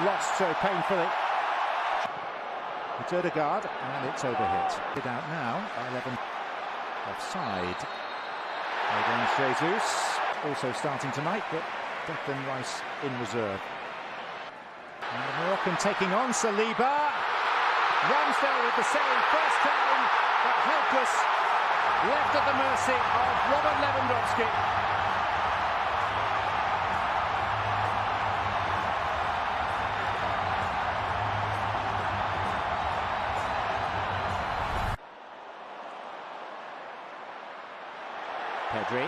lost so painfully. It's Ødegaard, and it's overhit. It out now, 11 offside. Against Jesus, also starting tonight, but Declan Rice in reserve. And the Moroccan taking on Saliba. Ramsdale with the save, first time, but helpless, left at the mercy of Robert Lewandowski. Pedri.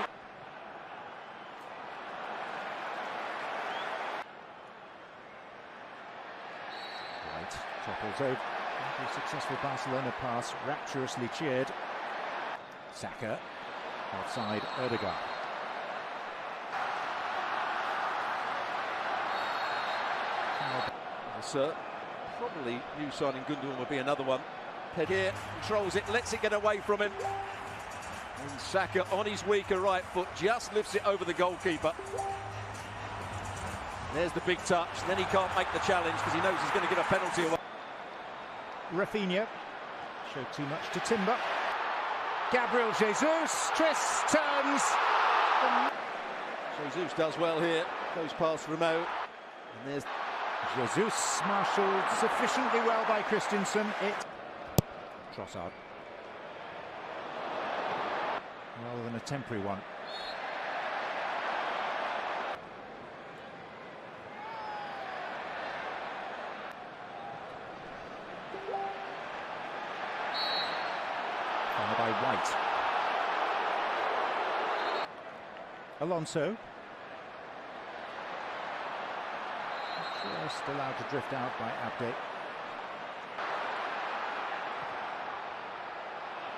Right, topples over. A successful Barcelona pass, rapturously cheered. Saka, outside Ødegaard. Sir, probably new signing Gundogan would be another one. Head here, controls it, lets it get away from him. And Saka on his weaker right foot just lifts it over the goalkeeper. There's the big touch, then he can't make the challenge because he knows he's going to get a penalty away. Rafinha showed too much to Timber. Gabriel Jesus, twists, turns. Jesus does well here, goes past Remote. And there's Jesus marshalled sufficiently well by Christensen. Trossard. Rather than a temporary one. Followed by White. Alonso. Just allowed to drift out by Abde.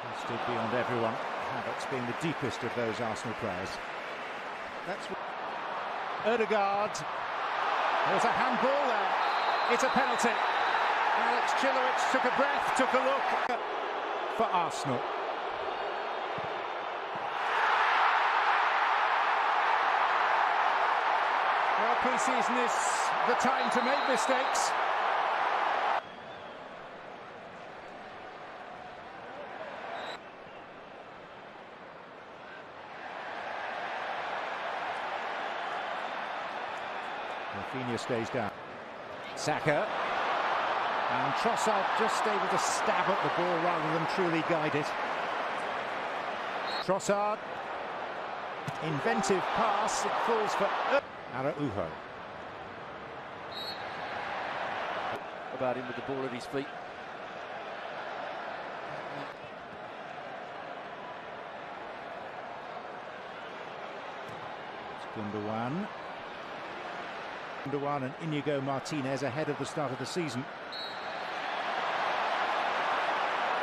He stood beyond everyone. Havertz being the deepest of those Arsenal players. That's Ødegaard. There's a handball there. It's a penalty. Alex Chilowicz took a breath, took a look for Arsenal. Well, pre-season is the time to make mistakes. Rafinha stays down. Saka. And Trossard just able to stab at the ball rather than truly guide it. Trossard. Inventive pass. It falls for Araujo. About him with the ball at his feet. It's Gundogan and Inigo Martinez ahead of the start of the season.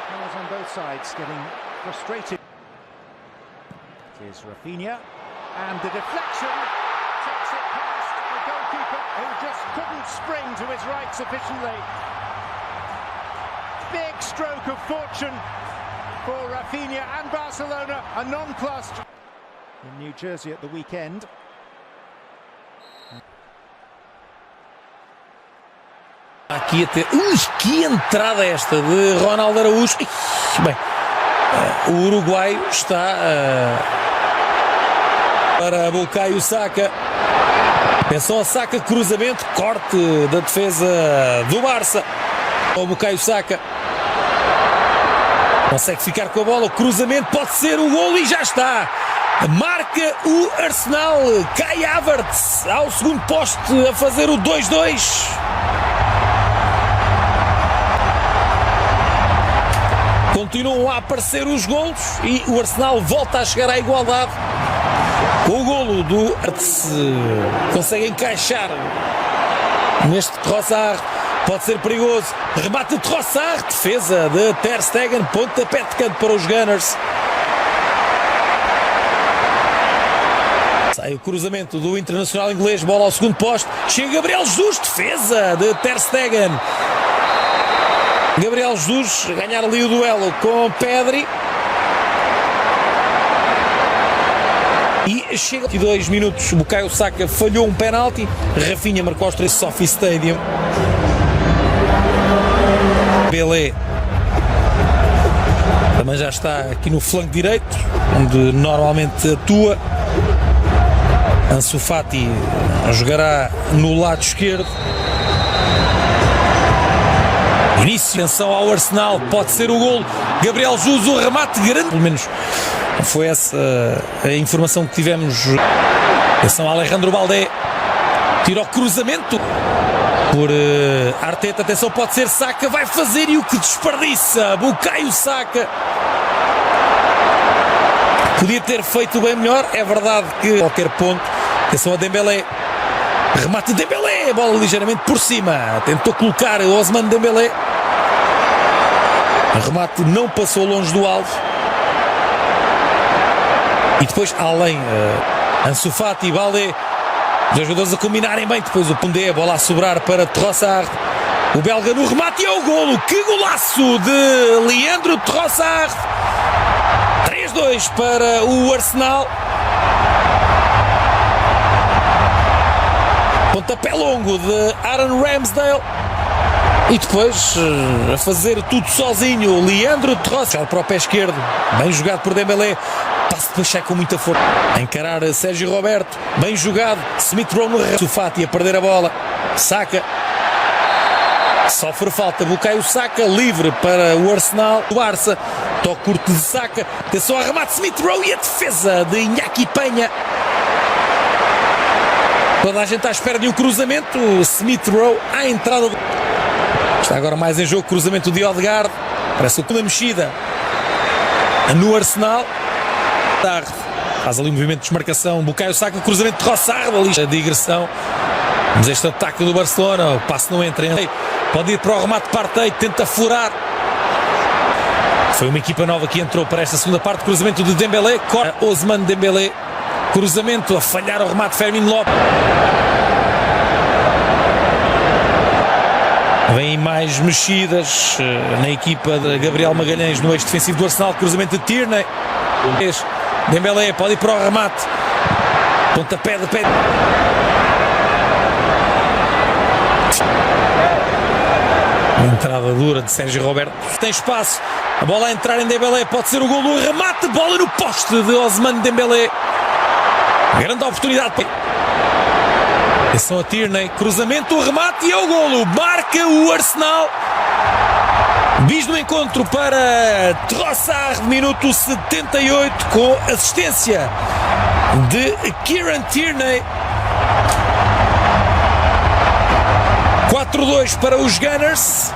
Players on both sides getting frustrated. It is Rafinha, and the deflection takes it past the goalkeeper who just couldn't spring to his right sufficiently. Big stroke of fortune for Rafinha and Barcelona, a nonplussed in New Jersey at the weekend. Aqui até. Que entrada esta de Ronaldo Araújo. Bem, o uruguaio está para Bukayo Saka. Atenção a Saka, cruzamento, corte da defesa do Barça. O Bukayo Saka consegue ficar com a bola, o cruzamento pode ser o golo e já está. Marca o Arsenal. Kai Havertz ao segundo poste a fazer o 2-2. Continuam a aparecer os golos e o Arsenal volta a chegar à igualdade. O golo do Havertz consegue encaixar neste Trossard. Pode ser perigoso. Remate de Trossard. Defesa de Ter Stegen. Pontapé de canto para os Gunners. Sai o cruzamento do internacional inglês. Bola ao segundo poste. Chega Gabriel Jesus. Defesa de Ter Stegen. Gabriel Jesus a ganhar ali o duelo com Pedri. E chega a 22 minutos, Bukayo Saka falhou um penalti, Rafinha marcou aos 3 Sophie Stadium. Pelé também já está aqui no flanco direito, onde normalmente atua. Ansu Fati jogará no lado esquerdo. Início, atenção ao Arsenal, pode ser o golo. Gabriel Jesus, o remate grande, pelo menos foi essa a informação que tivemos. Atenção a Alejandro Baldé, tira o cruzamento por Arteta, atenção, pode ser Saka, vai fazer e o que desperdiça, Bukayo Saka. Podia ter feito bem melhor, é verdade que qualquer ponto. Atenção a Dembélé, remate de Dembélé, bola ligeiramente por cima, tentou colocar Ousmane Dembélé, o remate não passou longe do alvo. E depois, além Ansu Fati e Baldé, os jogadores a combinarem bem, depois o Pundé, a bola a sobrar para Trossard, o belga no remate e é o golo, que golaço de Leandro Trossard. 3-2 para o Arsenal. Pontapé longo de Aaron Ramsdale. E depois a fazer tudo sozinho, Leandro Trossard para o pé esquerdo, bem jogado por Dembélé, passe depois sai com muita força, a encarar Sérgio Roberto, bem jogado, Smith Rowe no Sufati a perder a bola, Saka, sofre falta, Bukayo Saka, livre para o Arsenal, o Barça, toque curto de Saka, atenção ao remate, Smith Rowe e a defesa de Iñaki Penha. Toda a gente à espera de um cruzamento, Smith Rowe à entrada do... Está agora mais em jogo, cruzamento de Odegaard, parece uma mexida no Arsenal. Faz ali um movimento de desmarcação, Bukayo Saka, cruzamento de Trossard, ali a digressão. Mas este ataque do Barcelona, o passe não entra, pode ir para o remate, Partey, tenta furar. Foi uma equipa nova que entrou para esta segunda parte, cruzamento de Dembélé, Ousmane Dembélé, cruzamento a falhar o remate, Fermin Lopes. Vêm mais mexidas na equipa de Gabriel Magalhães no eixo defensivo do Arsenal, cruzamento de Tierney. Dembélé pode ir para o remate, pontapé de pé. Uma entrada dura de Sérgio Roberto, tem espaço, a bola a entrar em Dembélé, pode ser o golo, o remate, bola no poste de Ousmane Dembélé. Grande oportunidade. Atenção a Tierney, cruzamento, o remate e é o golo, marca o Arsenal. Bis no encontro para Trossard, minuto 78, com assistência de Kieran Tierney. 4-2 para os Gunners.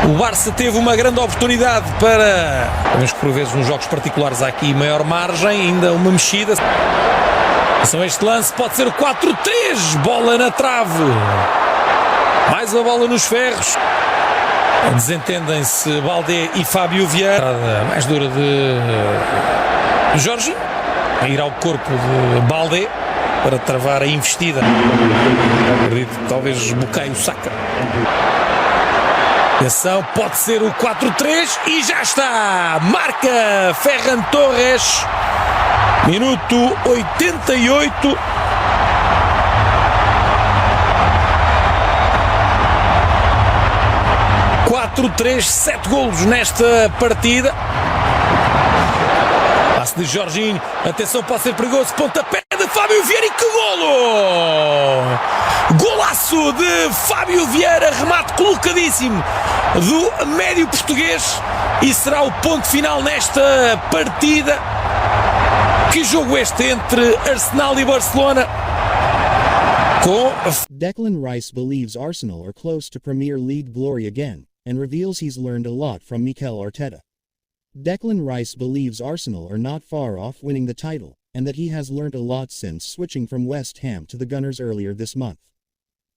O Barça teve uma grande oportunidade para... Sabemos que por vezes nos jogos particulares há aqui maior margem, ainda uma mexida. Este lance pode ser o 4-3, bola na trave. Mais uma bola nos ferros. Desentendem-se Baldé e Fábio Vieira. Mais dura de Jorge. A ir ao corpo de Baldé para travar a investida. Acredito que talvez Bukayo Saka. Atenção, pode ser o 4-3 e já está! Marca Ferran Torres. Minuto 88. Quatro, 7 golos nesta partida. Passe de Jorginho. Atenção, pode ser perigoso. Pontapé de Fábio Vieira e que golo! Golaço de Fábio Vieira. Remate colocadíssimo do médio português. E será o ponto final nesta partida. Que jogo este entre Arsenal e Barcelona? Declan Rice believes Arsenal are close to Premier League glory again, and reveals he's learned a lot from Mikel Arteta. Declan Rice believes Arsenal are not far off winning the title, and that he has learned a lot since switching from West Ham to the Gunners earlier this month.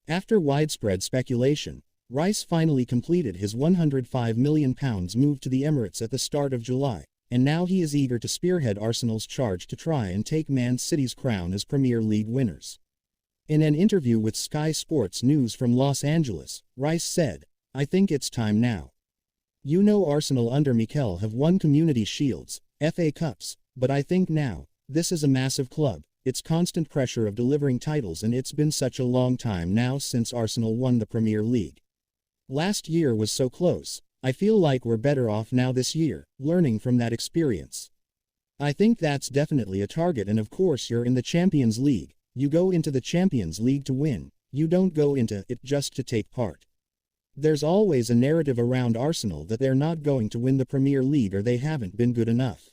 After widespread speculation, Rice finally completed his £105 million move to the Emirates at the start of July. And now he is eager to spearhead Arsenal's charge to try and take Man City's crown as Premier League winners. In an interview with Sky Sports News from Los Angeles, Rice said, "I think it's time now. You know Arsenal under Mikel have won Community Shields, FA Cups, but I think now, This is a massive club, it's constant pressure of delivering titles, and it's been such a long time now since Arsenal won the Premier League. Last year was so close. I feel like we're better off now this year, learning from that experience. I think that's definitely a target, and of course you're in the Champions League. You go into the Champions League to win. You don't go into it just to take part. There's always a narrative around Arsenal that they're not going to win the Premier League or they haven't been good enough.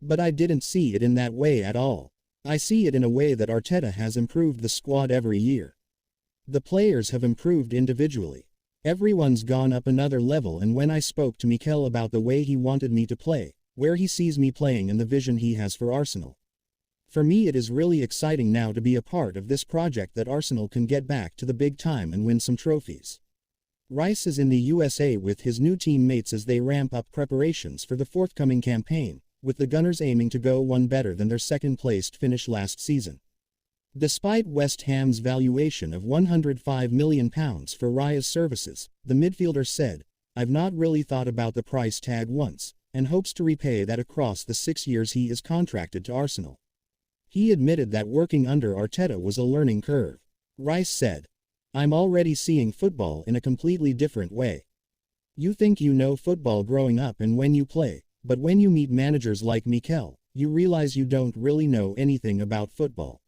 But I didn't see it in that way at all. I see it in a way that Arteta has improved the squad every year. The players have improved individually. Everyone's gone up another level, and when I spoke to Mikel about the way he wanted me to play, where he sees me playing and the vision he has for Arsenal. For me it is really exciting now to be a part of this project that Arsenal can get back to the big time and win some trophies. Rice is in the USA with his new teammates as they ramp up preparations for the forthcoming campaign, with the Gunners aiming to go one better than their second-placed finish last season. Despite West Ham's valuation of £105 million for Raya's services, the midfielder said, "I've not really thought about the price tag once," and hopes to repay that across the 6 years he is contracted to Arsenal. He admitted that working under Arteta was a learning curve. Rice said, "I'm already seeing football in a completely different way. You think you know football growing up and when you play, but when you meet managers like Mikel, you realize you don't really know anything about football."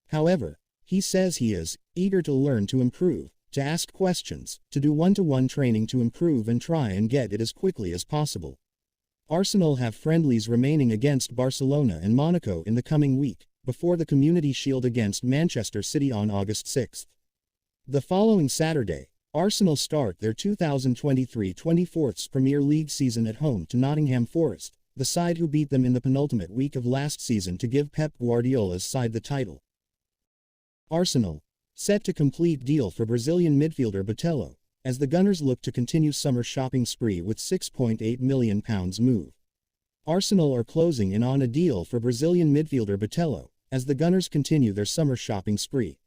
However, he says he is eager to learn, to improve, to ask questions, to do one-to-one training to improve and try and get it as quickly as possible. Arsenal have friendlies remaining against Barcelona and Monaco in the coming week, before the Community Shield against Manchester City on August 6. The following Saturday, Arsenal start their 2023-24 Premier League season at home to Nottingham Forest, the side who beat them in the penultimate week of last season to give Pep Guardiola's side the title. Arsenal, set to complete deal for Brazilian midfielder Botelho, as the Gunners look to continue summer shopping spree with £6.8 million move. Arsenal are closing in on a deal for Brazilian midfielder Botelho, as the Gunners continue their summer shopping spree.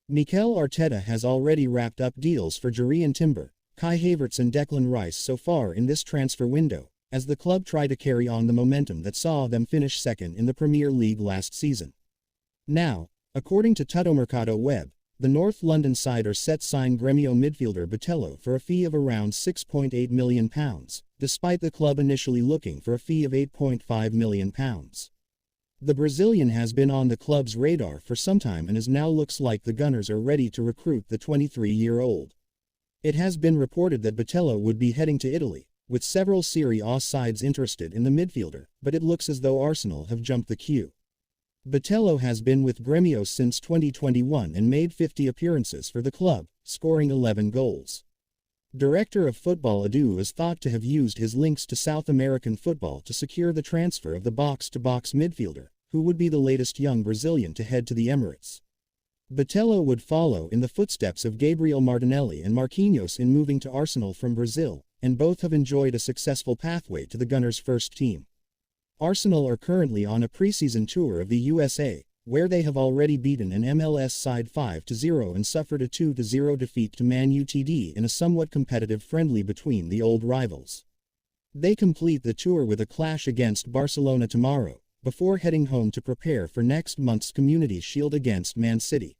Mikel Arteta has already wrapped up deals for Jurrien Timber, Kai Havertz and Declan Rice so far in this transfer window, as the club try to carry on the momentum that saw them finish second in the Premier League last season. Now, according to Tuttomercato Web, the North London side are set sign Gremio midfielder Botelho for a fee of around £6.8 million, despite the club initially looking for a fee of £8.5 million. The Brazilian has been on the club's radar for some time and it now looks like the Gunners are ready to recruit the 23-year-old. It has been reported that Botelho would be heading to Italy, with several Serie A sides interested in the midfielder, but it looks as though Arsenal have jumped the queue. Botelho has been with Gremio since 2021 and made 50 appearances for the club, scoring 11 goals. Director of Football Edu is thought to have used his links to South American football to secure the transfer of the box-to-box midfielder, who would be the latest young Brazilian to head to the Emirates. Botelho would follow in the footsteps of Gabriel Martinelli and Marquinhos in moving to Arsenal from Brazil, and both have enjoyed a successful pathway to the Gunners' first team. Arsenal are currently on a preseason tour of the USA, where they have already beaten an MLS side 5-0 and suffered a 2-0 defeat to Man Utd in a somewhat competitive friendly between the old rivals. They complete the tour with a clash against Barcelona tomorrow, before heading home to prepare for next month's Community Shield against Man City.